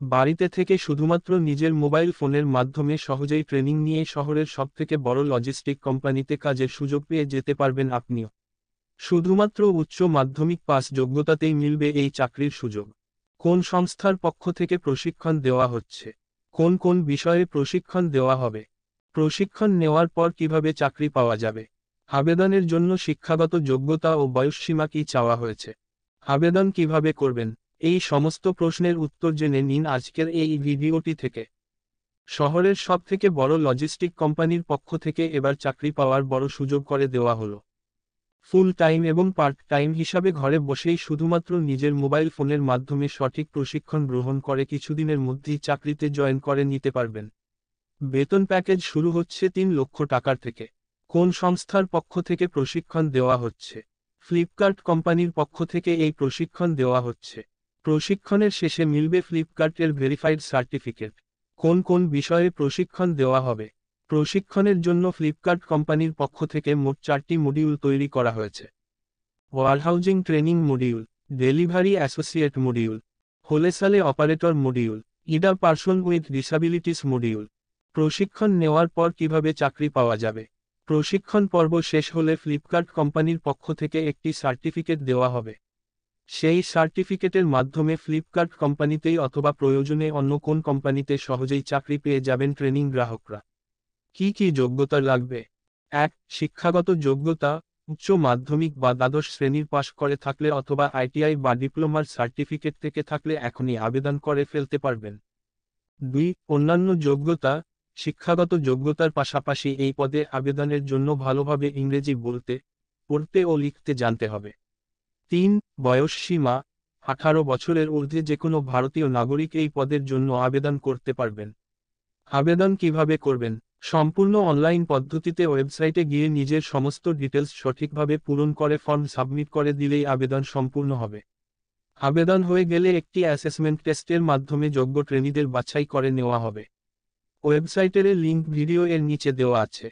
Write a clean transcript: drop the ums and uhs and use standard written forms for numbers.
বাড়িতে থেকে শুধুমাত্র নিজের মোবাইল ফোনের মাধ্যমে সহজেই ট্রেনিং নিয়ে শহরের সবথেকে বড় লজিস্টিক কোম্পানিতে কাজের সুযোগ পেয়ে যেতে পারবেন আপনিও। শুধুমাত্র উচ্চ মাধ্যমিক পাস যোগ্যতাতেই মিলবে এই চাকরির সুযোগ। কোন সংস্থার পক্ষ থেকে প্রশিক্ষণ দেওয়া হচ্ছে, কোন কোন বিষয়ে প্রশিক্ষণ দেওয়া হবে, প্রশিক্ষণ নেওয়ার পর কিভাবে চাকরি পাওয়া যাবে, আবেদনের জন্য শিক্ষাগত যোগ্যতা ও বয়সসীমা কি চাওয়া হয়েছে, আবেদন কিভাবে করবেন, এই সমস্ত প্রশ্নের উত্তর জেনে নিন আজকের এই ভিডিওটি থেকে। শহরের সবথেকে বড় লজিস্টিক কোম্পানির পক্ষ থেকে এবার চাকরি পাওয়ার বড় সুযোগ করে দেওয়া হলো। ফুল টাইম এবং পার্ট টাইম হিসাবে ঘরে বসেই শুধুমাত্র নিজের মোবাইল ফোনের মাধ্যমে সঠিক প্রশিক্ষণ গ্রহণ করে কিছুদিনের মধ্যেই চাকরিতে জয়েন করে নিতে পারবেন। বেতন প্যাকেজ শুরু হচ্ছে 3 লক্ষ টাকার থেকে। কোন সংস্থার পক্ষ থেকে প্রশিক্ষণ দেওয়া হচ্ছে? ফ্লিপকার্ট কোম্পানির পক্ষ থেকে এই প্রশিক্ষণ দেওয়া হচ্ছে। প্রশিক্ষণের শেষে মিলবে ফ্লিপকার্টের ভেরিফাইড সার্টিফিকেট। কোন কোন বিষয়ে প্রশিক্ষণ দেওয়া হবে? প্রশিক্ষণের জন্য ফ্লিপকার্ট কোম্পানির পক্ষ থেকে মোট 4টি মডিউল তৈরি করা হয়েছে। Warehousing training module, delivery associate module, wholesale operator module, ইডা পারসন উইথ ডিসাবিলিটিস মডিউল। প্রশিক্ষণ নেওয়ার পর কিভাবে চাকরি পাওয়া যাবে? প্রশিক্ষণ পর্ব শেষ হলে ফ্লিপকার্ট কোম্পানির পক্ষ থেকে একটি সার্টিফিকেট দেওয়া হবে। সেই সার্টিফিকেটের মাধ্যমে ফ্লিপকার্ট কোম্পানিতেই অথবা প্রয়োজনে অন্য কোন কোম্পানিতে সহজেই চাকরি পেয়ে যাবেন ট্রেনিং গ্রাহকরা। কি কি যোগ্যতা লাগবে? 1. শিক্ষাগত যোগ্যতা, উচ্চ মাধ্যমিক বা দ্বাদশ শ্রেণীর পাশ করে থাকলে অথবা আইটিআই বা ডিপ্লোমার সার্টিফিকেট থেকে থাকলে এখনই আবেদন করে ফেলতে পারবেন। 2. অন্যান্য যোগ্যতা, শিক্ষাগত যোগ্যতার পাশাপাশি এই পদে আবেদনের জন্য ভালোভাবে ইংরেজি বলতে, পড়তে ও লিখতে জানতে হবে। 3. বয়স সীমা, 18 বছরের ঊর্ধ্বে যে কোনো ভারতীয় নাগরিক এই পদের জন্য আবেদন করতে পারবেন। আবেদন কিভাবে করবেন? সম্পূর্ণ অনলাইন পদ্ধতিতে ওয়েবসাইটে গিয়ে নিজের সমস্ত ডিটেলস সঠিকভাবে পূরণ করে ফর্ম সাবমিট করে দিলেই আবেদন সম্পূর্ণ হবে। আবেদন হয়ে গেলে একটি অ্যাসেসমেন্ট টেস্টের মাধ্যমে যোগ্য ট্রেনিদের বাছাই করে নেওয়া হবে। ওয়েবসাইটের লিংক ভিডিও এর নিচে দেওয়া আছে।